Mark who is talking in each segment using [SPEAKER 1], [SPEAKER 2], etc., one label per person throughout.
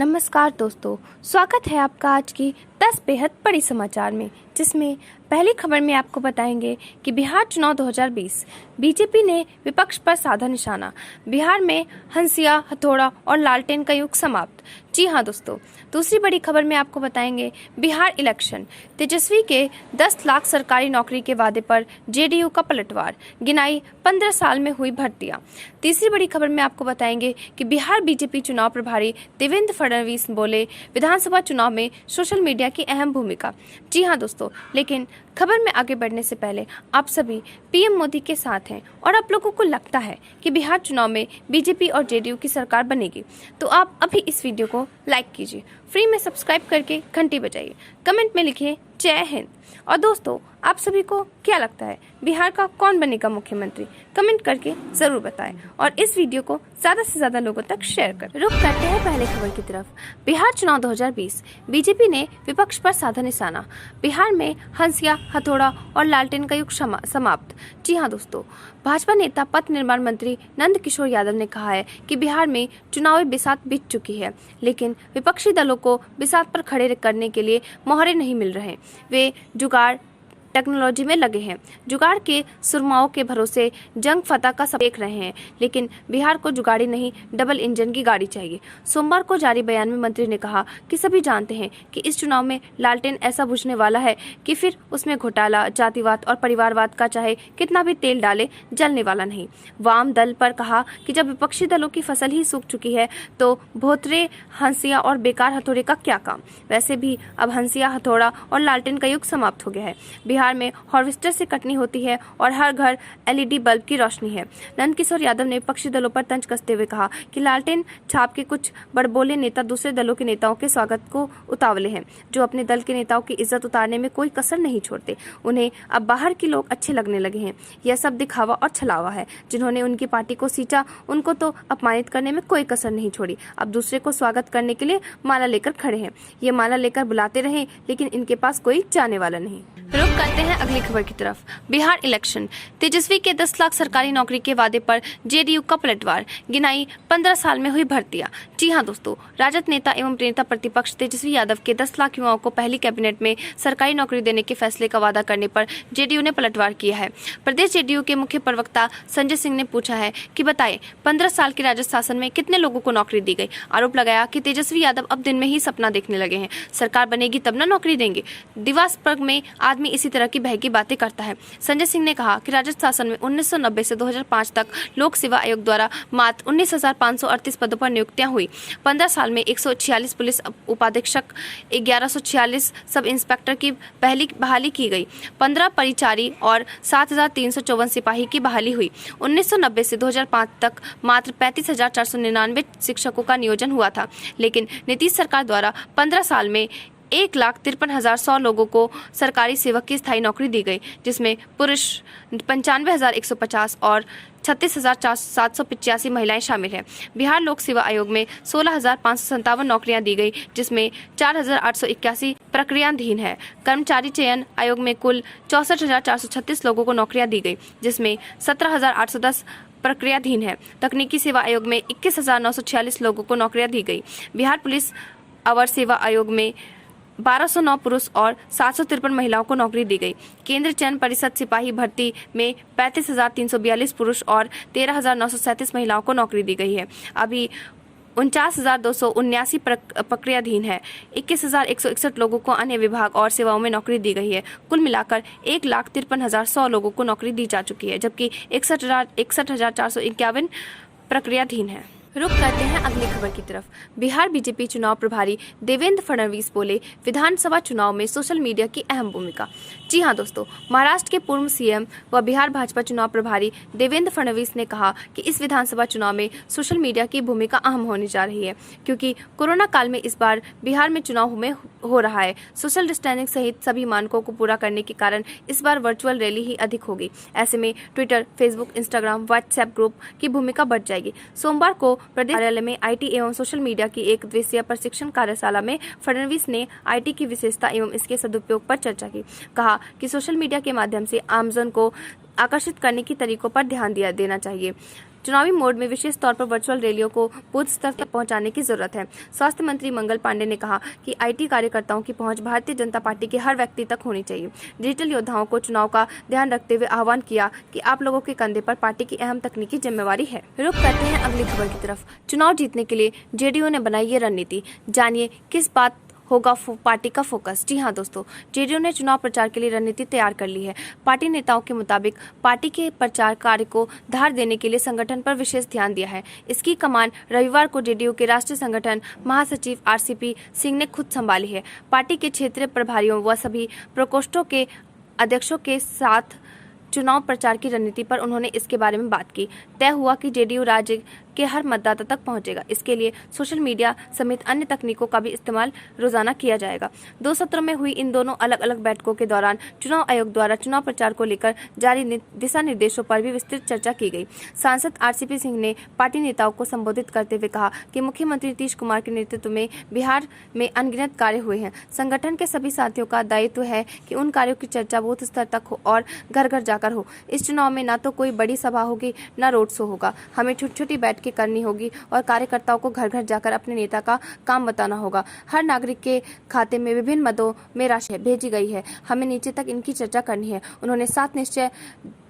[SPEAKER 1] नमस्कार दोस्तों, स्वागत है आपका आज की 10 बेहद बड़ी समाचार में, जिसमें पहली खबर में आपको बताएंगे कि बिहार चुनाव 2020 बीजेपी ने विपक्ष पर साधा निशाना। बिहार में हंसिया, हथौड़ा और लालटेन का युग समाप्त। जी हां दोस्तों, दूसरी बड़ी खबर में आपको बताएंगे बिहार इलेक्शन, तेजस्वी के 10 लाख सरकारी नौकरी के वादे पर जेडीयू का पलटवार, गिनाई 15 साल में हुई भर्तियां। तीसरी बड़ी खबर में आपको बताएंगे कि बिहार बीजेपी चुनाव प्रभारी देवेंद्र फडणवीस बोले, विधानसभा चुनाव में सोशल मीडिया की अहम भूमिका। जी हां दोस्तों, लेकिन खबर में आगे बढ़ने से पहले आप सभी पीएम मोदी के साथ हैं और आप लोगों को लगता है कि बिहार चुनाव में बीजेपी और जेडीयू की सरकार बनेगी, तो आप अभी इस वीडियो को लाइक कीजिए, फ्री में सब्सक्राइब करके घंटी बजाइए, कमेंट में लिखिए जय हिंद। और दोस्तों, आप सभी को क्या लगता है बिहार का कौन बनेगा मुख्यमंत्री, कमेंट करके जरूर बताएं और इस वीडियो को ज्यादा से ज्यादा लोगों तक शेयर करें। रुक करते हैं पहले खबर की तरफ। बिहार चुनाव 2020 बीजेपी ने विपक्ष पर साधा निशाना। बिहार में हंसिया, हथौड़ा और लालटेन का युग समाप्त। जी हां दोस्तों, भाजपा नेता पथ निर्माण मंत्री नंद किशोर यादव ने कहा है कि बिहार में चुनावी बिसात बीत चुकी है, लेकिन विपक्षी दलों को बिसात पर खड़े करने के लिए मोहरे नहीं मिल रहे। वे जुगाड़ टेक्नोलॉजी में लगे हैं। जुगाड़ के सुरमाओं के भरोसे जंग फतह का सब देख रहे हैं, लेकिन बिहार को जुगाड़ी नहीं, डबल इंजन की गाड़ी चाहिए। सोमवार को जारी बयान में मंत्री ने कहा कि सभी जानते हैं कि इस चुनाव में लालटेन ऐसा बुझने वाला है कि फिर उसमें घोटाला, जातिवाद और परिवारवाद का चाहे कितना भी तेल डाले जलने वाला नहीं। वाम दल पर कहा कि जब विपक्षी दलों की फसल ही सूख चुकी है तो भोथरे, हंसिया और बेकार हथौड़े का क्या काम। वैसे भी अब हंसिया, हथौड़ा और लालटेन का युग समाप्त हो गया है। बिहार में हार्वेस्टर से कटनी होती है और हर घर एलईडी बल्ब की रोशनी है। नंद किशोर यादव ने विपक्षी दलों पर तंज कसते हुए कहा कि लालटेन छाप के कुछ बड़बोले नेता दूसरे दलों के नेताओं के स्वागत को उतावले हैं, जो अपने दल के नेताओं की इज्जत उतारने में कोई कसर नहीं छोड़ते। उन्हें अब बाहर के लोग अच्छे लगने लगे हैं। यह सब दिखावा और छलावा है। जिन्होंने उनकी पार्टी को सींचा, उनको तो अपमानित करने में कोई कसर नहीं छोड़ी। अब दूसरे को स्वागत करने के लिए माला लेकर खड़े हैं। ये माला लेकर बुलाते रहे, लेकिन इनके पास कोई जाने वाला नहीं। रुक करते हैं अगली खबर की तरफ। बिहार इलेक्शन, तेजस्वी के 10 लाख सरकारी नौकरी के वादे पर जेडीयू का पलटवार, गिनाई 15 साल में हुई भर्तियां। जी हां दोस्तों, राजद नेता एवं नेता प्रतिपक्ष तेजस्वी यादव के 10 लाख युवाओं को पहली कैबिनेट में सरकारी नौकरी देने के फैसले का वादा करने पर जेडीयू ने पलटवार किया है। प्रदेश जेडीयू के मुख्य प्रवक्ता संजय सिंह ने पूछा है कि बताएं, 15 साल के राजद शासन में कितने लोगों को नौकरी दी गई। आरोप लगाया कि तेजस्वी यादव अब दिन में ही सपना देखने लगे हैं, सरकार बनेगी तब ना नौकरी देंगे। दिवस पर में आदमी इसी तरह की बहकी बातें करता है। संजय सिंह ने कहा कि राजद शासन में 1990 से 2005 तक लोक सेवा आयोग द्वारा मात्र 19,538 पदों पर नियुक्तियां हुई। 15 साल में 146 पुलिस उपाधीक्षक, 1146 सब इंस्पेक्टर की पहली बहाली की गई, 15 परिचारी और 7,354 सिपाही की बहाली हुई। 1990 से 2005 तक मात्र 35,499 शिक्षकों का नियोजन हुआ था, लेकिन नीतीश सरकार द्वारा 15 साल में 1,53,100 लोगों को सरकारी सेवक की स्थायी नौकरी दी गई, जिसमें पुरुष 95,150 और 36,785 महिलाएं शामिल हैं। बिहार लोक सेवा आयोग में 16,557 नौकरियां दी गई, जिसमें 4,881 प्रक्रियाधीन है। कर्मचारी चयन आयोग में कुल 64,436 लोगों को नौकरियां दी गई, जिसमें 17,810 प्रक्रियाधीन है। तकनीकी सेवा आयोग में 21,946 लोगों को नौकरियां दी गई। बिहार पुलिस अवर सेवा आयोग में 1209 पुरुष और 753 महिलाओं को नौकरी दी गई। केंद्र चयन परिषद सिपाही भर्ती में 35,342 पुरुष और 13,937 महिलाओं को नौकरी दी गई है। अभी 49,279 प्रक्रियाधीन है। 21,161 लोगों को अन्य विभाग और सेवाओं में नौकरी दी गई है। कुल मिलाकर 1,53,100 लोगों को नौकरी दी जा चुकी है, जबकि 61,451 प्रक्रियाधीन है। रुक करते हैं अगली खबर की तरफ। बिहार बीजेपी चुनाव प्रभारी देवेंद्र फडणवीस बोले, विधानसभा चुनाव में सोशल मीडिया की अहम भूमिका। जी हां दोस्तों, महाराष्ट्र के पूर्व सीएम व बिहार भाजपा चुनाव प्रभारी देवेंद्र फडणवीस ने कहा कि इस विधानसभा चुनाव में सोशल मीडिया की भूमिका अहम होने जा रही है, क्योंकि कोरोना काल में इस बार बिहार में चुनाव में हो रहा है। सोशल डिस्टेंसिंग सहित सभी मानकों को पूरा करने के कारण इस बार वर्चुअल रैली ही अधिक होगी। ऐसे में Twitter, Facebook, Instagram, WhatsApp group की भूमिका बढ़ जाएगी। सोमवार को प्रदेश कार्यालय में आईटी एवं सोशल मीडिया की एक दिवसीय प्रशिक्षण कार्यशाला में फडणवीस ने आईटी की विशेषता एवं इसके सदुपयोग पर चर्चा की। कहा कि सोशल मीडिया के माध्यम से आमजन को आकर्षित करने की तरीकों पर ध्यान देना चाहिए। चुनावी मोड में विशेष तौर पर वर्चुअल रैलियों को बूथ स्तर तक पहुंचाने की जरूरत है। स्वास्थ्य मंत्री मंगल पांडे ने कहा कि IT कार्यकर्ताओं की पहुंच भारतीय जनता पार्टी के हर व्यक्ति तक होनी चाहिए। डिजिटल योद्धाओं को चुनाव का ध्यान रखते हुए आह्वान किया कि आप लोगों के कंधे पर पार्टी की अहम तकनीकी जिम्मेवारी है। रुख करते हैं अगली खबर की तरफ। चुनाव जीतने के लिए JDU ने बनाई ये रणनीति, जानिए किस बात होगा पार्टी का फोकस। जी हां दोस्तों, JDU ने चुनाव प्रचार के लिए रणनीति तैयार कर ली है। पार्टी नेताओं के मुताबिक पार्टी के प्रचार कार्य को धार देने के लिए संगठन पर विशेष ध्यान दिया है। इसकी कमान रविवार को JDU के राष्ट्रीय संगठन महासचिव RCP सिंह ने खुद संभाली है। पार्टी के क्षेत्रीय प्रभारियों व सभी प्रकोष्ठों के अध्यक्षों के साथ चुनाव प्रचार की रणनीति पर उन्होंने इसके बारे में बात की। तय हुआ कि JDU राज्य के हर मतदाता तक पहुंचेगा। इसके लिए सोशल मीडिया समेत अन्य तकनीकों का भी इस्तेमाल रोजाना किया जाएगा। 2 सत्रों में हुई इन दोनों अलग अलग बैठकों के दौरान चुनाव आयोग द्वारा चुनाव प्रचार को लेकर जारी दिशा निर्देशों पर भी विस्तृत चर्चा की गई। सांसद RCP सिंह ने पार्टी नेताओं को संबोधित करते हुए कहा कि मुख्यमंत्री नीतीश कुमार के नेतृत्व में बिहार में अनगिनत कार्य हुए हैं। संगठन के सभी साथियों का दायित्व है कि उन कार्यों की चर्चा बूथ स्तर तक हो और घर घर जाकर हो। इस चुनाव में न तो कोई बड़ी सभा होगी न रोड शो होगा। हमें छोटी छोटी बैठकें करनी होगी और कार्यकर्ताओं को घर घर जाकर अपने नेता का काम बताना होगा। हर नागरिक के खाते में विभिन्न मदों में राशि भेजी गई है। हमें नीचे तक इनकी चर्चा करनी है। उन्होंने 7 निश्चय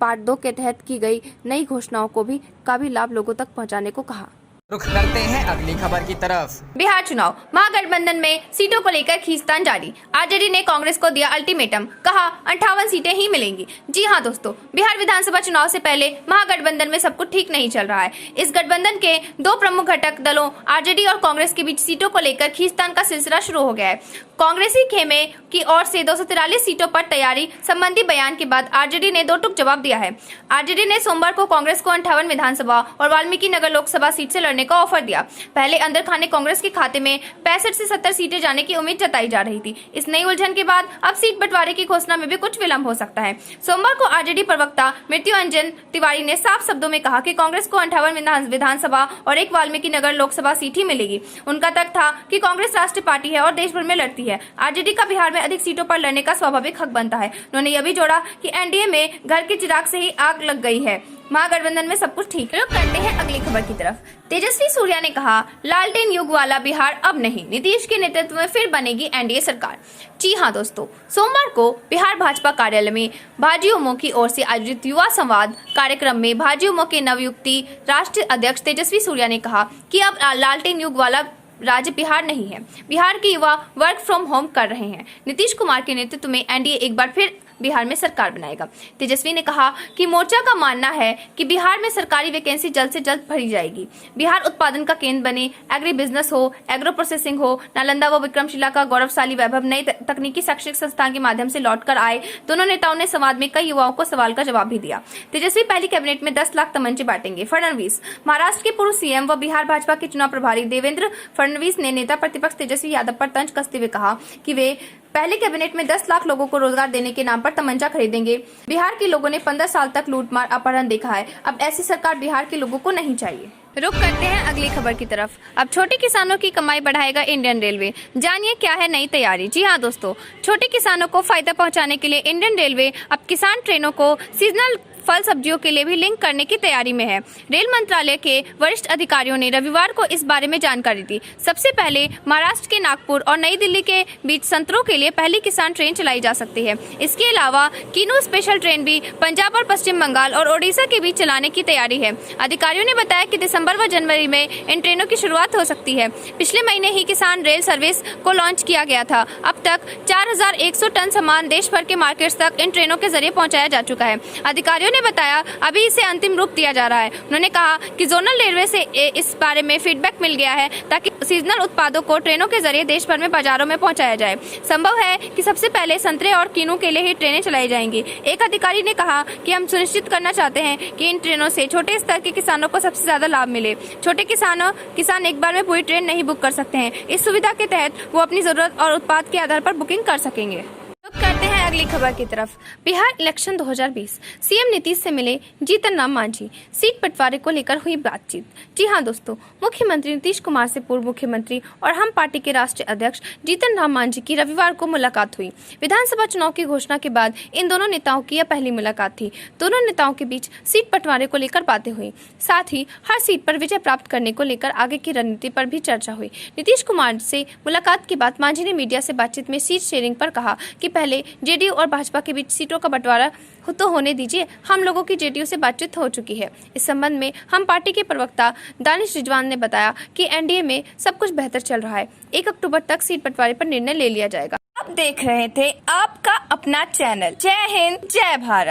[SPEAKER 1] पार्ट 2 के तहत की गई नई घोषणाओं को भी लाभ लोगों तक पहुंचाने को कहा।
[SPEAKER 2] रुख करते हैं अगली खबर की तरफ।
[SPEAKER 1] बिहार चुनाव, महागठबंधन में सीटों को लेकर खींचतान जारी। RJD ने कांग्रेस को दिया अल्टीमेटम, कहा 58 सीटें ही मिलेंगी। जी हां दोस्तों, बिहार विधानसभा चुनाव से पहले महागठबंधन में सब कुछ ठीक नहीं चल रहा है। इस गठबंधन के 2 प्रमुख घटक दलों RJD और कांग्रेस के बीच सीटों को लेकर खींचतान का सिलसिला शुरू हो गया है। कांग्रेसी खेमे की ओर से 243 सीटों पर तैयारी संबंधी बयान के बाद RJD ने 2 टूक जवाब दिया है। RJD ने सोमवार को कांग्रेस को 58 विधानसभा और वाल्मीकि नगर लोकसभा सीट से लड़ने का ऑफर दिया। पहले अंदर खाने कांग्रेस के खाते में 65 से 70 सीटें जाने की उम्मीद जताई जा रही थी। इस नई उलझन के बाद अब सीट बंटवारे की घोषणा में भी कुछ विलंब हो सकता है। सोमवार को RJD प्रवक्ता मृत्युंजय तिवारी ने साफ शब्दों में कहा कि कांग्रेस को 58 विधानसभा और 1 वाल्मीकि नगर लोकसभा सीट ही मिलेगी। उनका तर्क था कि कांग्रेस राष्ट्रीय पार्टी है और देश भर में लड़ती है। RJD का बिहार में अधिक सीटों पर लड़ने का स्वाभाविक हक बनता है। उन्होंने यह भी जोड़ा कि NDA में घर के चिराग से ही आग लग गई है। महागठबंधन में सब कुछ ठीक। रुख करते हैं अगली खबर की तरफ। तेजस्वी सूर्या ने कहा, लालटेन युग वाला बिहार अब नहीं, नीतीश के नेतृत्व में फिर बनेगी NDA सरकार। जी हां दोस्तों, सोमवार को बिहार भाजपा कार्यालय में भाजयुमो की ओर से आयोजित युवा संवाद कार्यक्रम में भाजयुमो के नवयुक्ति राष्ट्रीय अध्यक्ष तेजस्वी सूर्या ने कहा कि अब लालटेन युग वाला राज्य बिहार नहीं है। बिहार के युवा वर्क फ्रॉम होम कर रहे हैं। नीतीश कुमार के नेतृत्व में NDA एक बार फिर बिहार में सरकार बनाएगा। तेजस्वी ने कहा कि मोर्चा का मानना है कि बिहार में सरकारी वैकेंसी जल्द से जल्द भरी जाएगी। बिहार उत्पादन का केंद्र बने, एग्री बिजनेस हो, एग्रो प्रोसेसिंग हो। नालंदा व विक्रमशिला का गौरवशाली वैभव नई तकनीकी शैक्षिक संस्थान के माध्यम से लौटकर आए। दोनों नेताओं ने संवाद में कई युवाओं को सवाल का जवाब भी दिया। तेजस्वी पहली कैबिनेट में 10 लाख तमंचे बांटेंगे। फडणवीस, महाराष्ट्र के पूर्व CM व बिहार भाजपा के चुनाव प्रभारी देवेंद्र फडणवीस ने नेता प्रतिपक्ष तेजस्वी यादव पर तंज कसते हुए कहा कि वे पहले कैबिनेट में 10 लाख लोगों को रोजगार देने के नाम पर तमंचा खरीदेंगे। बिहार के लोगों ने 15 साल तक लूटमार अपहरण देखा है। अब ऐसी सरकार बिहार के लोगों को नहीं चाहिए। रुख करते हैं अगली खबर की तरफ। अब छोटे किसानों की कमाई बढ़ाएगा इंडियन रेलवे, जानिए क्या है नई तैयारी। जी हां दोस्तों, छोटे किसानों को फायदा पहुंचाने के लिए इंडियन रेलवे अब किसान ट्रेनों को सीजनल फल सब्जियों के लिए भी लिंक करने की तैयारी में है। रेल मंत्रालय के वरिष्ठ अधिकारियों ने रविवार को इस बारे में जानकारी दी। सबसे पहले महाराष्ट्र के नागपुर और नई दिल्ली के बीच संतरों के लिए पहली किसान ट्रेन चलाई जा सकती है। इसके अलावा किन्नू स्पेशल ट्रेन भी पंजाब और पश्चिम बंगाल और ओडिशा के बीच चलाने की तैयारी है। अधिकारियों ने बताया कि दिसंबर व जनवरी में इन ट्रेनों की शुरुआत हो सकती है। पिछले महीने ही किसान रेल सर्विस को लॉन्च किया गया था। अब तक 4100 टन सामान देश भर के मार्केट्स तक इन ट्रेनों के जरिए पहुंचाया जा चुका है। अधिकारियों ने बताया अभी इसे अंतिम रूप दिया जा रहा है। उन्होंने कहा कि जोनल रेलवे से इस बारे में फीडबैक मिल गया है ताकि सीजनल उत्पादों को ट्रेनों के जरिए देश भर में बाजारों में पहुंचाया जाए। संभव है कि सबसे पहले संतरे और किन्नू के लिए ही ट्रेनें चलाई जाएंगी। एक अधिकारी ने कहा कि हम सुनिश्चित करना चाहते हैं कि इन ट्रेनों से छोटे स्तर के किसानों को सबसे ज्यादा लाभ मिले। छोटे किसान एक बार में पूरी ट्रेन नहीं बुक कर सकते हैं। इस सुविधा के तहत वो अपनी जरूरत और उत्पाद के आधार पर बुकिंग कर सकेंगे। करते हैं अगली खबर की तरफ। बिहार इलेक्शन 2020, सीएम नीतीश से मिले जीतन राम मांझी, सीट बंटवारे को लेकर हुई बातचीत। जी हां दोस्तों, मुख्यमंत्री नीतीश कुमार से पूर्व मुख्यमंत्री और हम पार्टी के राष्ट्रीय अध्यक्ष जीतन राम मांझी की रविवार को मुलाकात हुई। विधानसभा चुनाव की घोषणा के बाद इन दोनों नेताओं की यह पहली मुलाकात थी। दोनों नेताओं के बीच सीट बंटवारे को लेकर बातें हुई, साथ ही हर सीट पर विजय प्राप्त करने को लेकर आगे की रणनीति पर भी चर्चा हुई। नीतीश कुमार से मुलाकात के बाद मांझी ने मीडिया से बातचीत में सीट शेयरिंग पर कहा कि पहले जेडीयू और भाजपा के बीच सीटों का बंटवारा तो होने दीजिए, हम लोगों की जेडीयू से बातचीत हो चुकी है। इस संबंध में हम पार्टी के प्रवक्ता दानिश रिजवान ने बताया कि एनडीए में सब कुछ बेहतर चल रहा है। 1 अक्टूबर तक सीट बंटवारे पर निर्णय ले लिया जाएगा।
[SPEAKER 3] आप देख रहे थे आपका अपना चैनल। जय हिंद, जय भारत।